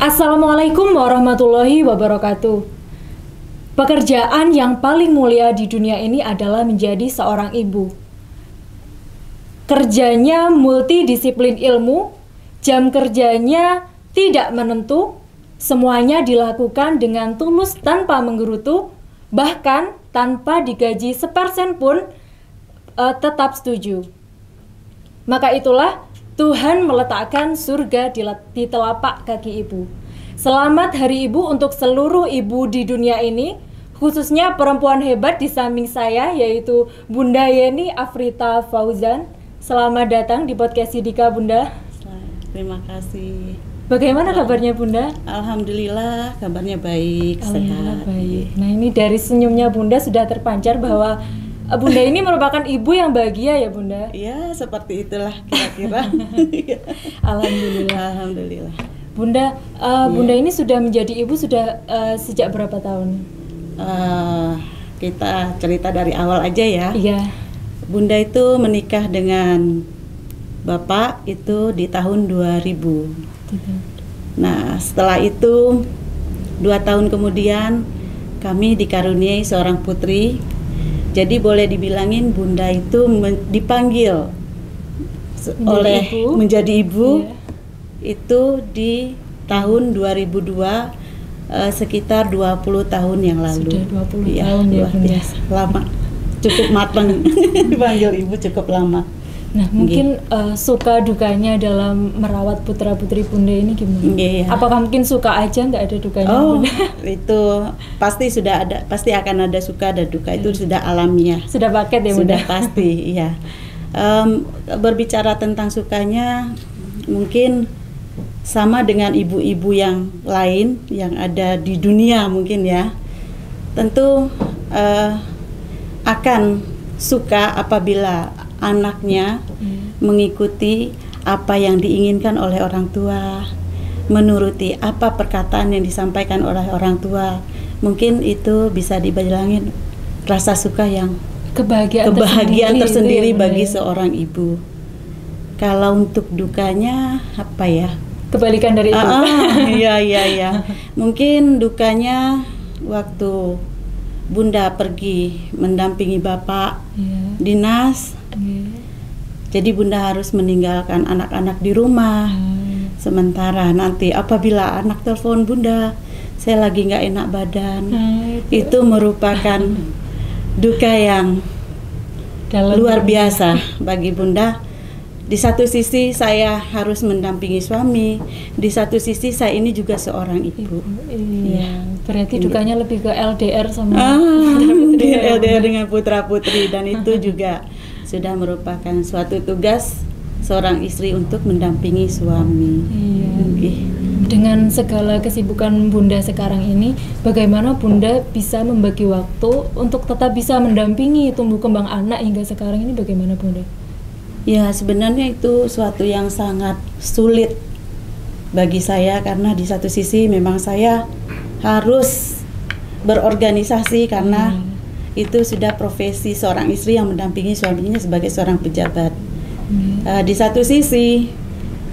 Assalamualaikum warahmatullahi wabarakatuh. Pekerjaan yang paling mulia di dunia ini adalah menjadi seorang ibu. Kerjanya multidisiplin ilmu, jam kerjanya tidak menentu, semuanya dilakukan dengan tulus tanpa menggerutu, bahkan tanpa digaji sepersen pun tetap setuju. Maka itulah Tuhan meletakkan surga di telapak kaki ibu. Selamat Hari Ibu untuk seluruh ibu di dunia ini, khususnya perempuan hebat di samping saya, yaitu Bunda Yeni Afrita Fauzan. Selamat datang di podcast Sidika, Bunda. Terima kasih. Bagaimana kabarnya, Bunda? Alhamdulillah, kabarnya baik, Alhamdulillah sehat. baik. Nah, ini dari senyumnya Bunda sudah terpancar bahwa Bunda ini merupakan ibu yang bahagia ya, Bunda? Ya, seperti itulah kira-kira. Alhamdulillah. Bunda, Bunda ini sudah menjadi ibu sudah sejak berapa tahun? Kita cerita dari awal aja ya. Iya. Bunda itu menikah dengan Bapak itu di tahun 2000. Nah, setelah itu 2 tahun kemudian kami dikaruniai seorang putri. Jadi boleh dibilangin Bunda itu dipanggil menjadi ibu iya. Itu di tahun 2002, sekitar 20 tahun yang lalu. Sudah 20 tahun ya, Bunda. Biasa, lama, cukup matang. Dipanggil ibu cukup lama. Nah, mungkin suka dukanya dalam merawat putra-putri Bunda ini gimana? Iya. Apakah mungkin suka aja nggak ada dukanya, Bunda? Itu pasti sudah ada, pasti akan ada suka dan duka, itu sudah alamiah. Sudah paket ya, Bunda? Sudah pasti, iya. Berbicara tentang sukanya, mungkin sama dengan ibu-ibu yang lain yang ada di dunia mungkin ya. Tentu akan suka apabila anaknya mengikuti apa yang diinginkan oleh orang tua, menuruti apa perkataan yang disampaikan oleh orang tua. Mungkin itu bisa dibilangin rasa suka yang kebahagiaan tersendiri bagi seorang ibu. Kalau untuk dukanya apa ya? Kebalikan dari itu. Iya. Mungkin dukanya waktu Bunda pergi mendampingi Bapak dinas. Jadi Bunda harus meninggalkan anak-anak di rumah. Sementara nanti apabila anak telepon Bunda, saya lagi nggak enak badan, itu merupakan duka yang luar biasa bagi Bunda. Di satu sisi saya harus mendampingi suami, di satu sisi saya ini juga seorang ibu. Iya. Berarti dukanya lebih ke LDR sama LDR dengan putra-putri, dan itu juga sudah merupakan suatu tugas seorang istri untuk mendampingi suami. Iya. Dengan segala kesibukan Bunda sekarang ini, bagaimana Bunda bisa membagi waktu untuk tetap bisa mendampingi tumbuh kembang anak hingga sekarang ini, bagaimana Bunda? Ya, sebenarnya itu suatu yang sangat sulit bagi saya, karena di satu sisi memang saya harus berorganisasi karena itu sudah profesi seorang istri yang mendampingi suaminya sebagai seorang pejabat. Di satu sisi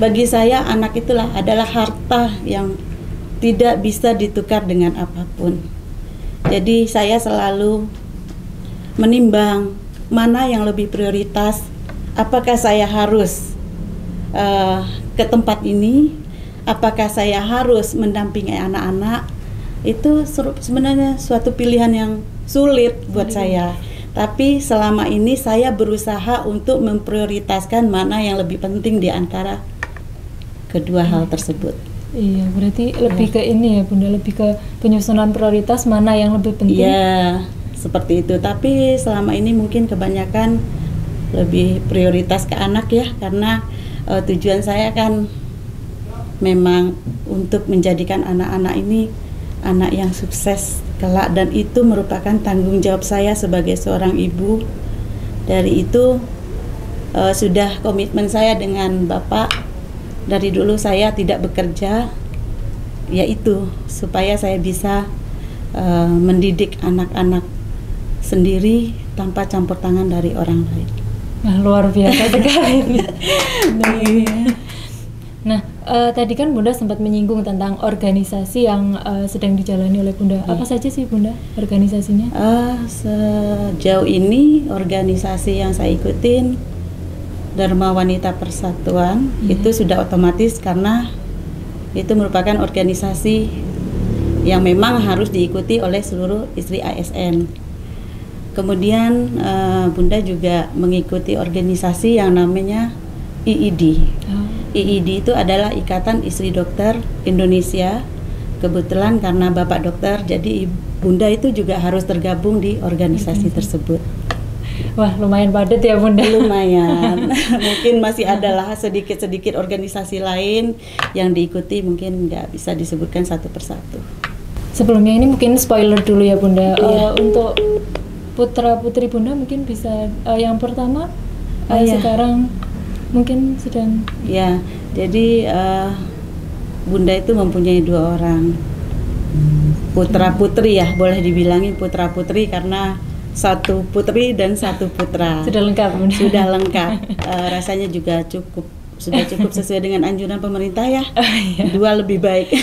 bagi saya anak itulah adalah harta yang tidak bisa ditukar dengan apapun. Jadi saya selalu menimbang mana yang lebih prioritas. Apakah saya harus ke tempat ini? Apakah saya harus mendampingi anak-anak? Itu sebenarnya suatu pilihan yang sulit buat saya. Tapi selama ini saya berusaha untuk memprioritaskan mana yang lebih penting di antara kedua hal tersebut. Iya, berarti lebih ke ini ya Bunda, lebih ke penyusunan prioritas mana yang lebih penting. Iya, seperti itu. Tapi selama ini mungkin kebanyakan lebih prioritas ke anak ya, karena tujuan saya kan memang untuk menjadikan anak-anak ini anak yang sukses kelak, dan itu merupakan tanggung jawab saya sebagai seorang ibu. Dari itu sudah komitmen saya dengan Bapak dari dulu saya tidak bekerja, yaitu supaya saya bisa mendidik anak-anak sendiri tanpa campur tangan dari orang lain. Nah, luar biasa sekali. Nah, tadi kan Bunda sempat menyinggung tentang organisasi yang sedang dijalani oleh Bunda. Apa saja sih Bunda organisasinya? Sejauh ini organisasi yang saya ikutin Dharma Wanita Persatuan itu sudah otomatis karena itu merupakan organisasi yang memang harus diikuti oleh seluruh istri ASN. Kemudian Bunda juga mengikuti organisasi yang namanya IID. IID itu adalah Ikatan Istri Dokter Indonesia. Kebetulan karena Bapak dokter, jadi Bunda itu juga harus tergabung di organisasi tersebut. Wah, lumayan padat ya Bunda. Lumayan. Mungkin masih adalah sedikit-sedikit organisasi lain yang diikuti, mungkin nggak bisa disebutkan satu persatu. Sebelumnya ini mungkin spoiler dulu ya Bunda. Untuk putra-putri Bunda mungkin bisa yang pertama sekarang mungkin sedang. Ya, jadi Bunda itu mempunyai 2 orang putra-putri ya, boleh dibilangin putra-putri karena 1 putri dan 1 putra. Sudah lengkap Bunda. Sudah lengkap. Rasanya juga sudah cukup sesuai dengan anjuran pemerintah ya. 2 lebih baik.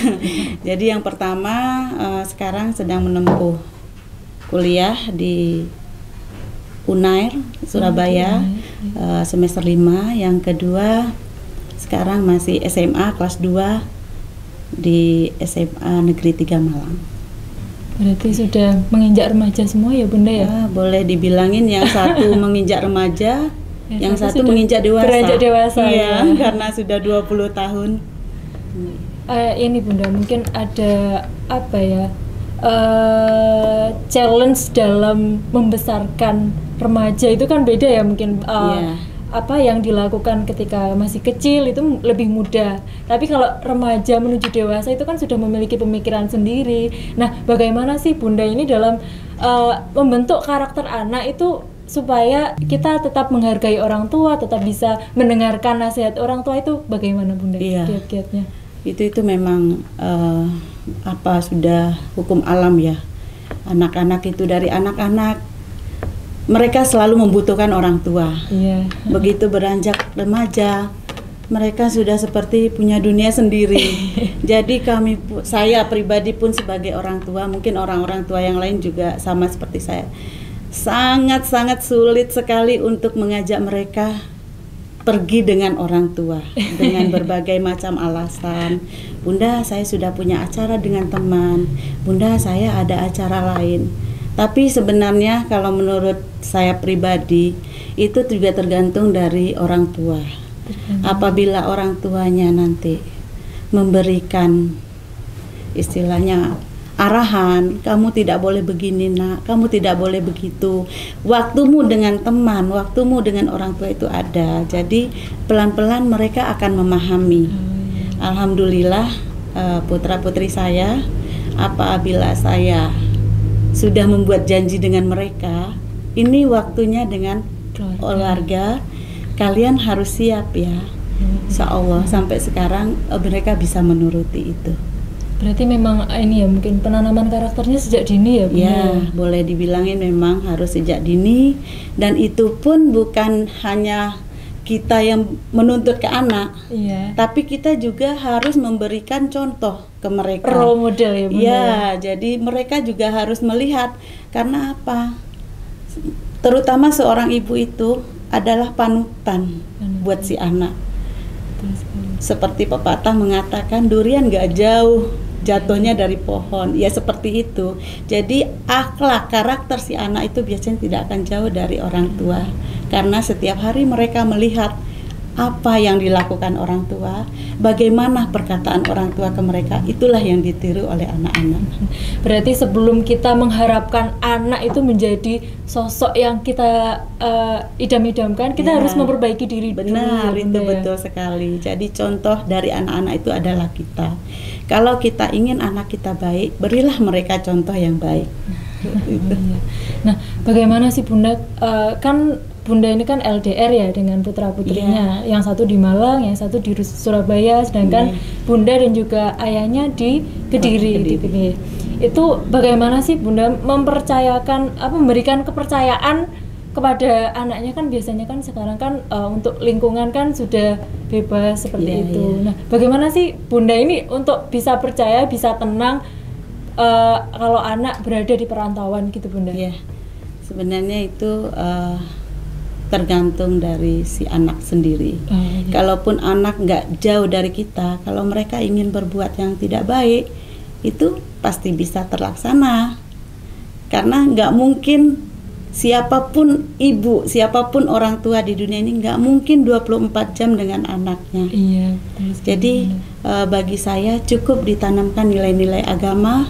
Jadi yang pertama sekarang sedang menempuh kuliah di Unair Surabaya semester 5. Yang kedua sekarang masih SMA kelas 2 di SMA Negeri 3 Malang. Berarti sudah menginjak remaja semua ya Bunda ya? Boleh dibilangin yang satu menginjak remaja, yang satu menginjak dewasa. Beranjak dewasa ya. Karena sudah 20 tahun. Ini Bunda mungkin ada apa ya? Challenge dalam membesarkan remaja itu kan beda ya mungkin. Apa yang dilakukan ketika masih kecil itu lebih mudah, tapi kalau remaja menuju dewasa itu kan sudah memiliki pemikiran sendiri. Nah, bagaimana sih Bunda ini dalam membentuk karakter anak itu supaya kita tetap menghargai orang tua, tetap bisa mendengarkan nasihat orang tua, itu bagaimana Bunda kiat-kiatnya? Itu memang sudah hukum alam ya. Anak-anak itu dari anak-anak mereka selalu membutuhkan orang tua. Begitu beranjak remaja, mereka sudah seperti punya dunia sendiri. Jadi saya pribadi pun sebagai orang tua, mungkin orang-orang tua yang lain juga sama seperti saya, sangat-sangat sulit sekali untuk mengajak mereka pergi dengan orang tua dengan berbagai macam alasan. Bunda, saya sudah punya acara dengan teman. Bunda, saya ada acara lain. Tapi sebenarnya kalau menurut saya pribadi itu juga tergantung dari orang tua. Apabila orang tuanya nanti memberikan istilahnya arahan, kamu tidak boleh begini nak, kamu tidak boleh begitu. Waktumu dengan teman, waktumu dengan orang tua itu ada. Jadi pelan-pelan mereka akan memahami. Alhamdulillah putra-putri saya, apabila saya sudah membuat janji dengan mereka, ini waktunya dengan keluarga, kalian harus siap ya. Insya Allah sampai sekarang mereka bisa menuruti itu. Berarti memang ini ya mungkin penanaman karakternya sejak dini ya Bunda? Ya, boleh dibilangin memang harus sejak dini, dan itu pun bukan hanya kita yang menuntut ke anak, tapi kita juga harus memberikan contoh ke mereka. Role model ya Bunda? Ya, jadi mereka juga harus melihat. Karena apa? Terutama seorang ibu itu adalah panutan buat si anak. Seperti pepatah mengatakan, durian gak jauh jatuhnya dari pohon. Ya seperti itu. Jadi akhlak, karakter si anak itu biasanya tidak akan jauh dari orang tua. Karena setiap hari mereka melihat apa yang dilakukan orang tua, bagaimana perkataan orang tua ke mereka, itulah yang ditiru oleh anak-anak. Berarti sebelum kita mengharapkan anak itu menjadi sosok yang kita idam-idamkan, kita harus memperbaiki diri dulu. Benar, itu betul sekali. Jadi contoh dari anak-anak itu adalah kita. Kalau kita ingin anak kita baik, berilah mereka contoh yang baik. Nah, bagaimana sih Bunda? Kan Bunda ini kan LDR ya dengan putra-putrinya, yang satu di Malang, yang satu di Surabaya, sedangkan Bunda dan juga ayahnya di Kediri. Itu bagaimana sih Bunda memberikan kepercayaan kepada anaknya kan biasanya kan sekarang kan untuk lingkungan kan sudah bebas seperti Iya, itu. iya. Nah, bagaimana sih Bunda ini untuk bisa percaya, bisa tenang kalau anak berada di perantauan gitu Bunda? Ya, sebenarnya itu tergantung dari si anak sendiri. Iya. Kalaupun anak nggak jauh dari kita, kalau mereka ingin berbuat yang tidak baik, itu pasti bisa terlaksana. Karena nggak mungkin siapapun ibu, siapapun orang tua di dunia ini nggak mungkin 24 jam dengan anaknya. Iya, betul sekali, Jadi Bunda. bagi saya cukup ditanamkan nilai-nilai agama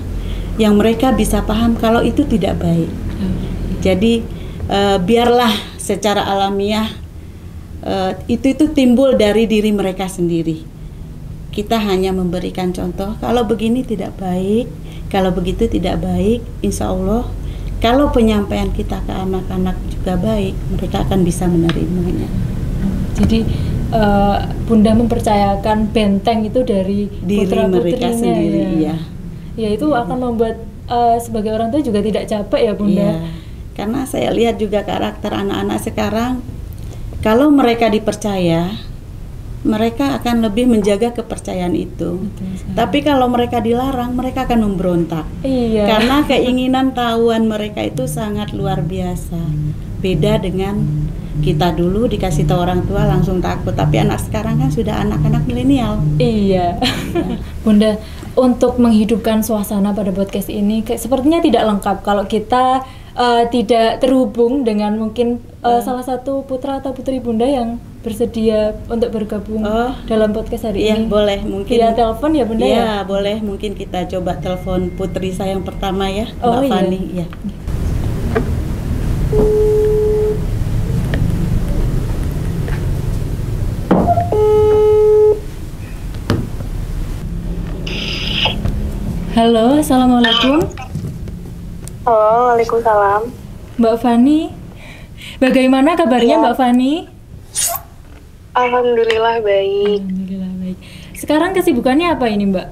yang mereka bisa paham kalau itu tidak baik. Jadi biarlah secara alamiah itu timbul dari diri mereka sendiri. Kita hanya memberikan contoh, kalau begini tidak baik, kalau begitu tidak baik, insya Allah kalau penyampaian kita ke anak-anak juga baik, mereka akan bisa menerimanya. Jadi Bunda mempercayakan benteng itu dari Diri mereka putra-putrinya sendiri, ya. iya. Ya itu akan membuat sebagai orang tua juga tidak capek ya Bunda. Iya, karena saya lihat juga karakter anak-anak sekarang, kalau mereka dipercaya, mereka akan lebih menjaga kepercayaan itu. Betul sekali. Tapi kalau mereka dilarang, mereka akan memberontak. Iya. Karena keinginan tahuan mereka itu sangat luar biasa. Beda dengan kita dulu dikasih tahu orang tua langsung takut, tapi anak sekarang kan sudah anak-anak milenial. Iya. Bunda, untuk menghidupkan suasana pada podcast ini sepertinya tidak lengkap kalau kita tidak terhubung dengan mungkin salah satu putra atau putri Bunda yang bersedia untuk bergabung dalam podcast hari Iya, ini. boleh mungkin. Via telepon ya Bunda ya? Iya, boleh. Mungkin kita coba telepon putri saya yang pertama ya, Oh, Mbak iya. Fani. Iya. Halo, assalamualaikum. Halo, waalaikumsalam. Mbak Fani, bagaimana kabarnya Ya. Mbak Fani? Alhamdulillah baik. Alhamdulillah baik. Sekarang kesibukannya apa ini Mbak?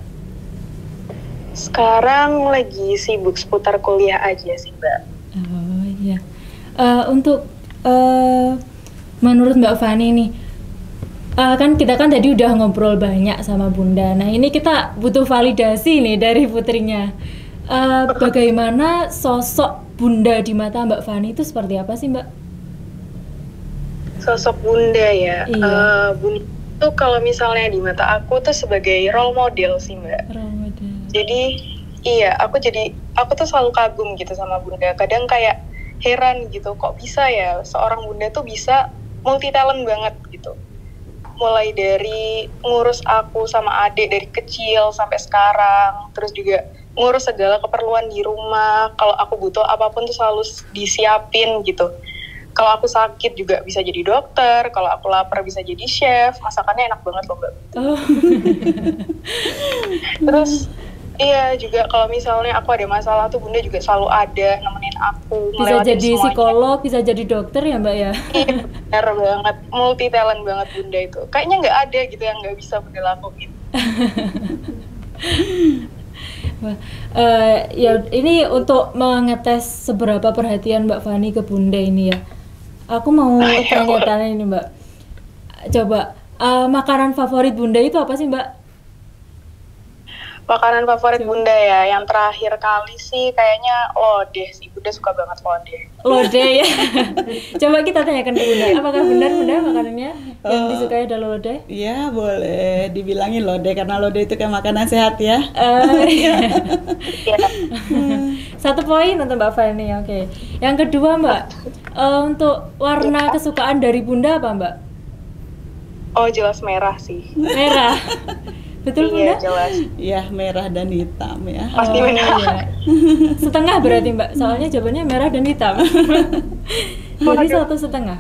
Sekarang lagi sibuk seputar kuliah aja sih, Mbak. Oh iya. Untuk menurut Mbak Fani nih, kan kita kan tadi udah ngobrol banyak sama Bunda. Nah ini kita butuh validasi nih dari putrinya. Bagaimana sosok Bunda di mata Mbak Fani itu seperti apa sih Mbak? Sosok Bunda ya. Iya. Bunda tuh kalau misalnya di mata aku tuh sebagai role model sih, Mbak. Role model. Jadi iya, aku tuh selalu kagum gitu sama Bunda. Kadang kayak heran gitu, kok bisa ya seorang Bunda tuh bisa multi talent banget gitu. Mulai dari ngurus aku sama adik dari kecil sampai sekarang, terus juga ngurus segala keperluan di rumah. Kalau aku butuh apapun tuh selalu disiapin gitu. Kalau aku sakit juga bisa jadi dokter, kalau aku lapar bisa jadi chef, masakannya enak banget loh Mbak. Oh. Terus iya juga kalau misalnya aku ada masalah tuh Bunda juga selalu ada nemenin aku. Bisa ngelewatin jadi semuanya. psikolog, bisa jadi dokter ya Mbak ya? Iya benar banget, multi talent banget Bunda itu. Kayaknya nggak ada gitu yang nggak bisa Bunda lakuin. Wah, ya ini untuk mengetes seberapa perhatian Mbak Fani ke Bunda ini ya. Aku mau tanya-tanya ini Mbak. Coba makanan favorit Bunda itu apa sih Mbak? Makanan favorit Bunda ya, yang terakhir kali sih kayaknya lodeh sih. Bunda suka banget lodeh. Lodeh ya. Coba kita tanyakan ke Bunda. Apakah benar Bunda makanannya yang disukai adalah lodeh? Iya, boleh dibilangin lodeh karena lodeh itu kan makanan sehat ya. Iya. 1 poin untuk Mbak Fani, oke. Yang kedua Mbak, untuk warna kesukaan dari Bunda apa Mbak? Oh jelas merah sih. Merah. Betul Bunda? Iya jelas. Iya, merah dan hitam ya. Pasti merah. Iya. Setengah berarti Mbak, soalnya jawabannya merah dan hitam. Jadi 1,5.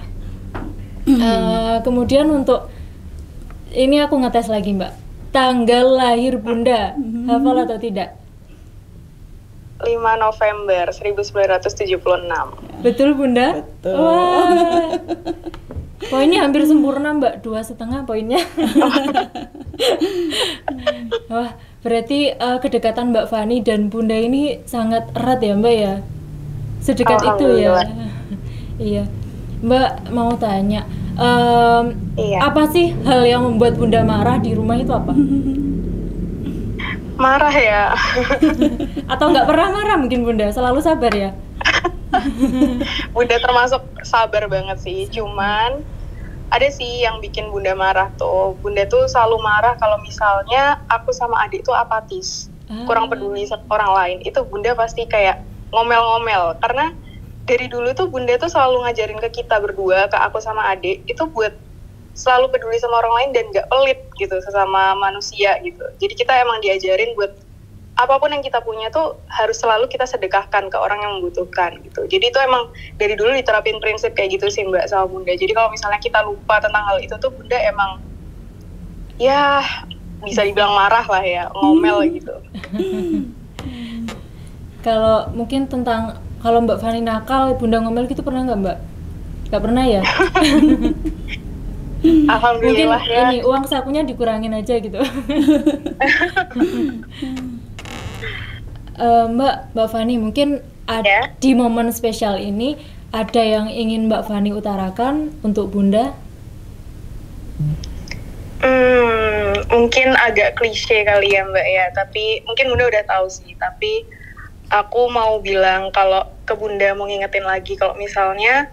Kemudian untuk ini aku ngetes lagi Mbak, tanggal lahir Bunda, hafal atau tidak? 5 November 1976. Betul Bunda? Betul. Wah. Poinnya hampir sempurna Mbak, 2,5 poinnya. Wah, berarti kedekatan Mbak Fani dan Bunda ini sangat erat ya Mbak ya? Sedekat itu ya? Alhamdulillah. Iya. Mbak mau tanya, Iya. apa sih hal yang membuat Bunda marah di rumah itu apa? Marah ya. Atau nggak pernah marah mungkin Bunda, selalu sabar ya? Bunda termasuk sabar banget sih. Cuman ada sih yang bikin Bunda marah tuh. Bunda tuh selalu marah kalau misalnya aku sama adik tuh apatis, kurang peduli sama orang lain. Itu Bunda pasti kayak ngomel-ngomel. Karena dari dulu tuh Bunda tuh selalu ngajarin ke kita berdua, ke aku sama adik, itu buat selalu peduli sama orang lain dan gak pelit gitu sesama manusia gitu. Jadi kita emang diajarin buat apapun yang kita punya tuh harus selalu kita sedekahkan ke orang yang membutuhkan gitu. Jadi itu emang dari dulu diterapin prinsip kayak gitu sih Mbak sama Bunda. Jadi kalau misalnya kita lupa tentang hal itu tuh Bunda emang ya bisa dibilang marah lah ya, ngomel gitu. Kalau mungkin tentang kalau Mbak Fani nakal, Bunda ngomel gitu pernah nggak Mbak? Nggak pernah ya? Mungkin Alhamdulillah ya. ini uang sakunya dikurangin aja gitu. Mbak Fani, mungkin Ya. di momen spesial ini ada yang ingin Mbak Fani utarakan untuk Bunda? Mungkin agak klise kali ya Mbak ya, tapi mungkin Bunda udah tahu sih. Tapi aku mau bilang kalau ke Bunda mau ngingetin lagi kalau misalnya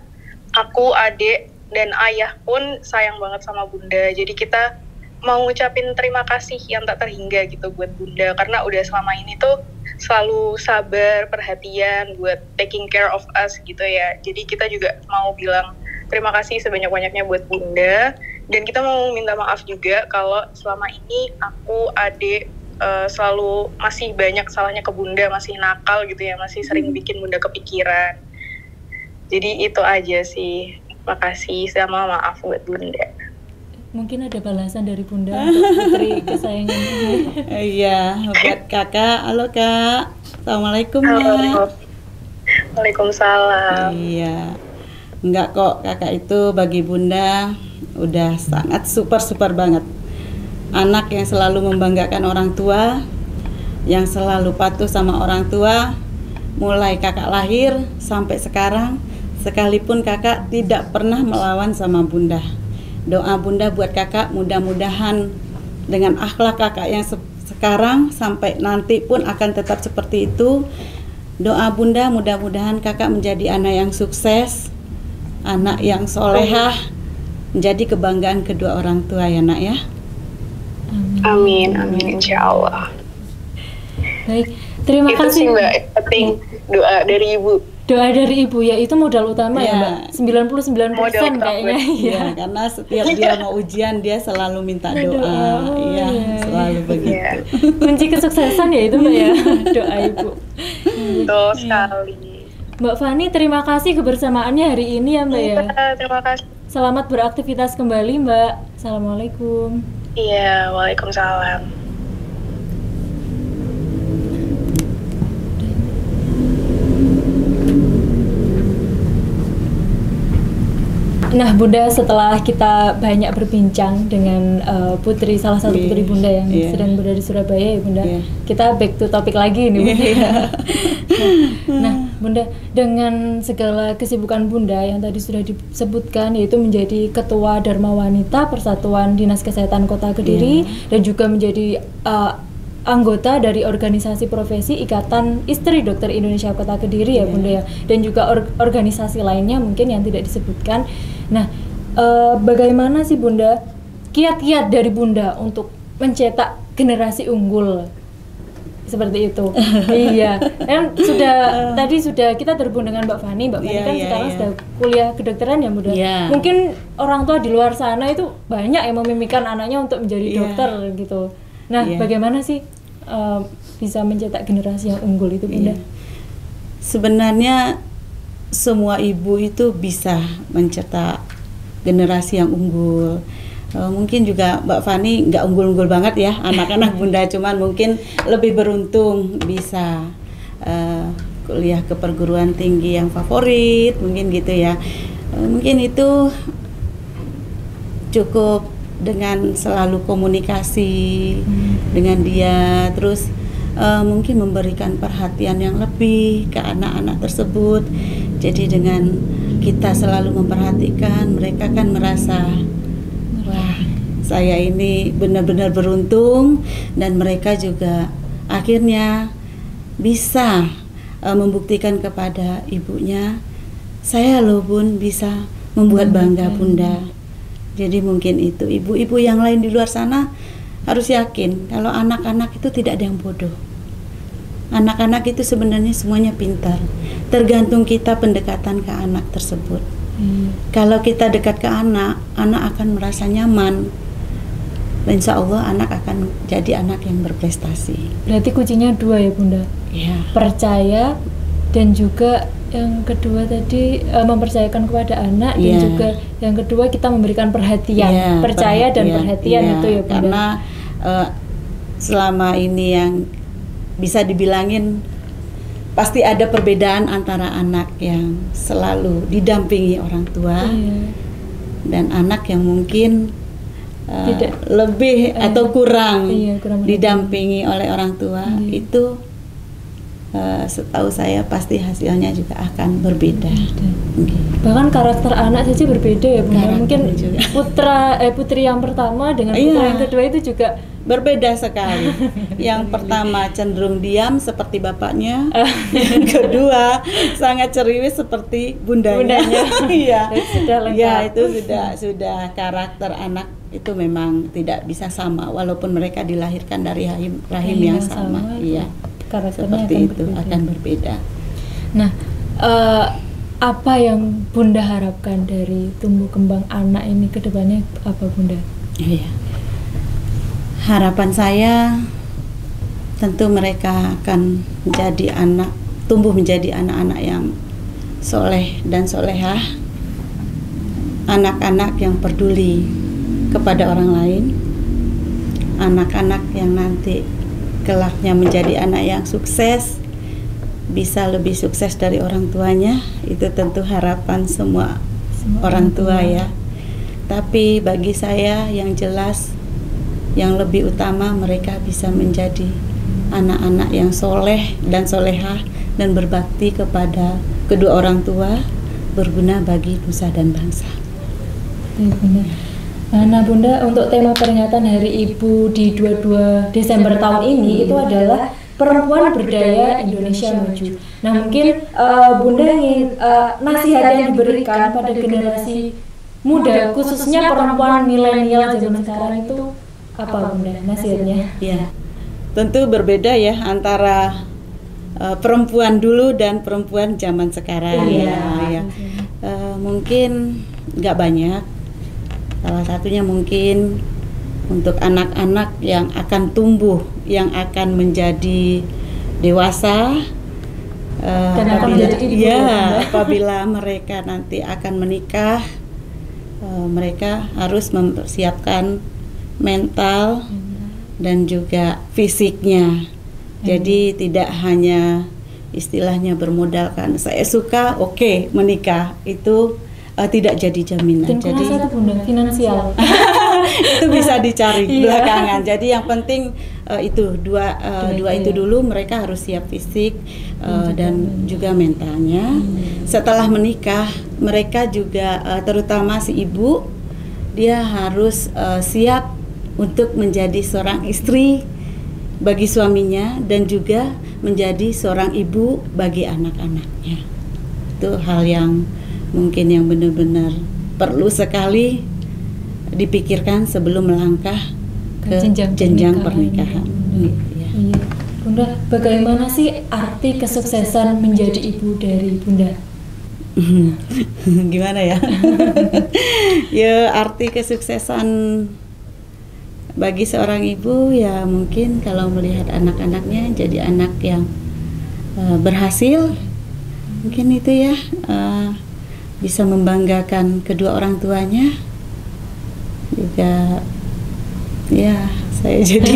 aku, adik, dan ayah pun sayang banget sama Bunda. Jadi kita mau ngucapin terima kasih yang tak terhingga gitu buat Bunda. Karena udah selama ini tuh selalu sabar, perhatian buat taking care of us gitu ya. Jadi kita juga mau bilang terima kasih sebanyak-banyaknya buat Bunda. Dan kita mau minta maaf juga kalau selama ini aku, adik, selalu masih banyak salahnya ke Bunda, masih nakal gitu ya, masih sering bikin Bunda kepikiran. Jadi itu aja sih. Makasih sama maaf buat Bunda. Mungkin ada balasan dari Bunda untuk putri kesayangannya. Iya, buat kakak. Halo kak, assalamualaikum Halo. ya. Waalaikumsalam. Iya, enggak kok, kakak itu bagi Bunda udah sangat super banget. Anak yang selalu membanggakan orang tua, yang selalu patuh sama orang tua, mulai kakak lahir sampai sekarang, sekalipun kakak tidak pernah melawan sama Bunda. Doa Bunda buat kakak mudah-mudahan dengan akhlak kakak yang sekarang sampai nanti pun akan tetap seperti itu. Doa Bunda mudah-mudahan kakak menjadi anak yang sukses, anak yang solehah, menjadi kebanggaan kedua orang tua ya nak ya. Amin, insya Allah. Baik, terima Itu kasih sih Mbak, penting doa dari Ibu. Doa dari Ibu ya, itu modal utama ya Mbak. 99% Modal utama. kayaknya ya. Iya, karena setiap dia mau ujian dia selalu minta doa. Iya, selalu begitu. Iya. Kunci kesuksesan ya itu Mbak ya, doa Ibu. Betul sekali. Mbak Fani, terima kasih kebersamaannya hari ini ya Mbak ya. Iya, terima kasih. Selamat beraktivitas kembali Mbak. Assalamualaikum. Iya, waalaikumsalam. Nah Bunda, setelah kita banyak berbincang dengan putri, salah satu putri Bunda yang sedang berada di Surabaya ya Bunda, kita back to topik lagi nih Bunda ya. Nah Bunda, dengan segala kesibukan Bunda yang tadi sudah disebutkan, yaitu menjadi Ketua Dharma Wanita Persatuan Dinas Kesehatan Kota Kediri dan juga menjadi anggota dari organisasi profesi Ikatan Istri Dokter Indonesia Kota Kediri ya Bunda ya, dan juga organisasi lainnya mungkin yang tidak disebutkan. Nah, bagaimana sih Bunda kiat-kiat dari Bunda untuk mencetak generasi unggul seperti itu? Iya, kan tadi sudah kita terhubung dengan Mbak Fani. Mbak Fani kan sekarang sudah kuliah kedokteran ya Bunda. Mungkin orang tua di luar sana itu banyak yang memimpikan anaknya untuk menjadi dokter gitu. Nah, bagaimana sih bisa mencetak generasi yang unggul itu Bunda? Sebenarnya semua ibu itu bisa mencetak generasi yang unggul. Mungkin juga Mbak Fani nggak unggul-unggul banget ya anak-anak Bunda, cuman mungkin lebih beruntung bisa kuliah ke perguruan tinggi yang favorit, mungkin gitu ya. Mungkin itu cukup dengan selalu komunikasi dengan dia, terus mungkin memberikan perhatian yang lebih ke anak-anak tersebut. Jadi dengan kita selalu memperhatikan, mereka kan merasa, wah, saya ini benar-benar beruntung, dan mereka juga akhirnya bisa membuktikan kepada ibunya, saya loh Bun bisa membuat bangga Bunda. Jadi mungkin itu ibu-ibu yang lain di luar sana harus yakin kalau anak-anak itu tidak ada yang bodoh. Anak-anak itu sebenarnya semuanya pintar. Tergantung kita pendekatan ke anak tersebut. Kalau kita dekat ke anak, anak akan merasa nyaman. Insya Allah anak akan jadi anak yang berprestasi. Berarti kuncinya 2 ya Bunda? Ya. Percaya, dan juga yang kedua tadi mempercayakan kepada anak, dan juga yang kedua kita memberikan perhatian. Percaya dan perhatian itu ya Bunda. Karena selama ini yang bisa dibilangin pasti ada perbedaan antara anak yang selalu didampingi orang tua dan anak yang mungkin lebih atau kurang didampingi oleh orang tua. Itu setahu saya pasti hasilnya juga akan berbeda. Bahkan karakter anak saja berbeda ya Bunda. Mungkin putri yang pertama dengan putra yang kedua itu juga berbeda sekali. Yang pertama cenderung diam seperti bapaknya, yang kedua sangat ceriwis seperti bundanya. Iya. Ya, itu sudah karakter anak itu memang tidak bisa sama walaupun mereka dilahirkan dari rahim yang sama. Iya. Karakternya seperti itu akan berbeda. Nah, apa yang Bunda harapkan dari tumbuh kembang anak ini ke depannya apa Bunda? Iya. Harapan saya tentu mereka akan tumbuh menjadi anak-anak yang soleh dan solehah, anak-anak yang peduli kepada orang lain, anak-anak yang nanti kelaknya menjadi anak yang sukses, bisa lebih sukses dari orang tuanya. Itu tentu harapan semua orang tua ya. Tapi bagi saya yang jelas, yang lebih utama mereka bisa menjadi anak-anak yang soleh dan solehah dan berbakti kepada kedua orang tua, berguna bagi nusa dan bangsa. Benar. Nah Bunda, untuk tema peringatan Hari Ibu di 22 Desember tahun ini itu adalah Perempuan Berdaya Indonesia Maju. Nah mungkin Bunda ingin nasihat yang diberikan pada generasi muda, khususnya perempuan milenial zaman sekarang itu apa Bunda nasihatnya? Ya, tentu berbeda ya antara perempuan dulu dan perempuan zaman sekarang. Mungkin nggak banyak. Salah satunya mungkin untuk anak-anak yang akan tumbuh, yang akan menjadi dewasa, apabila mereka nanti akan menikah, mereka harus mempersiapkan mental dan juga fisiknya. Jadi tidak hanya istilahnya bermodalkan saya suka, oke, menikah, itu tidak jadi jaminan. Dan jadi satu Bunda, finansial itu bisa dicari belakangan. Jadi yang penting itu dua itu dulu, mereka harus siap fisik dan juga mentalnya. Setelah menikah, mereka juga terutama si ibu, dia harus siap untuk menjadi seorang istri bagi suaminya dan juga menjadi seorang ibu bagi anak-anaknya. Itu hal yang mungkin yang benar-benar perlu sekali dipikirkan sebelum melangkah ke jenjang pernikahan. Iya. Bunda, bagaimana sih arti kesuksesan menjadi ibu dari Bunda? Gimana ya? Ya, arti kesuksesan bagi seorang ibu ya mungkin kalau melihat anak-anaknya jadi anak yang berhasil, mungkin itu ya, bisa membanggakan kedua orang tuanya. Juga ya saya jadi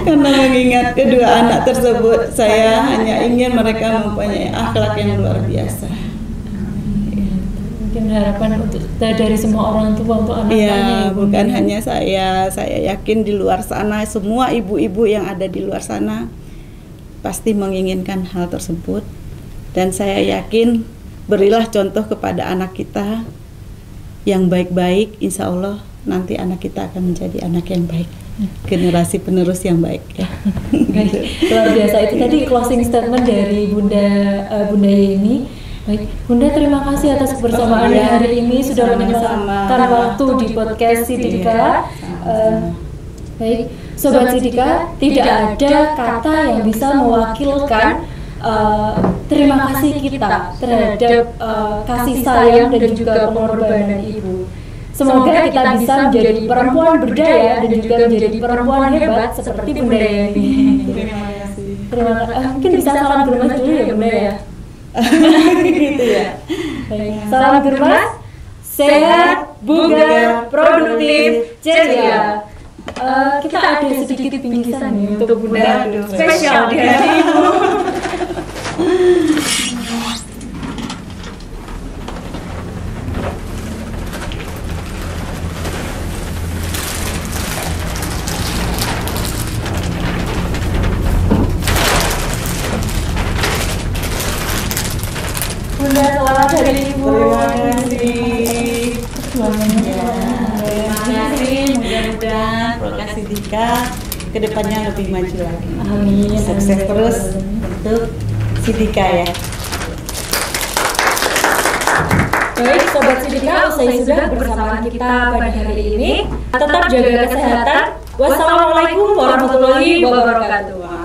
karena mengingat kedua anak tersebut, saya hanya ingin mereka mempunyai akhlak yang luar biasa. Mungkin harapan untuk dari semua orang tua untuk anak-anaknya. Ya, bukan hanya saya yakin di luar sana semua ibu-ibu yang ada di luar sana pasti menginginkan hal tersebut, dan saya yakin berilah contoh kepada anak kita yang baik-baik, insya Allah nanti anak kita akan menjadi anak yang baik, generasi penerus yang baik ya. Luar biasa, itu tadi closing statement dari Bunda Yeni. Baik, Bunda terima kasih atas kebersamaannya hari ini, sudah menyempatkan waktu di podcast Sidika. Baik, Sobat Sidika, tidak ada kata yang bisa mewakilkan terima kasih kita terhadap kasih sayang dan juga pengorbanan Ibu. Semoga kita bisa menjadi perempuan berdaya dan juga menjadi perempuan hebat seperti Bunda Yeni. Terima kasih. Mungkin bisa salam germas dulu ya Bunda ya. Gitu ya. Baik. Salam germas, sehat, bugar, produktif, ceria. Kita ada sedikit bingkisan nih untuk Bunda, spesial di hari Ibu. Bunda, selamat hari Ibu. Terima kasih. Mudah-mudahan Podcast Sidika kedepannya lebih maju lagi. Amin. Sukses terus untuk Sidika ya. Baik, Sobat Sidika, usai sudah bersama kita pada hari ini. Tetap jaga kesehatan. Wassalamualaikum warahmatullahi wabarakatuh.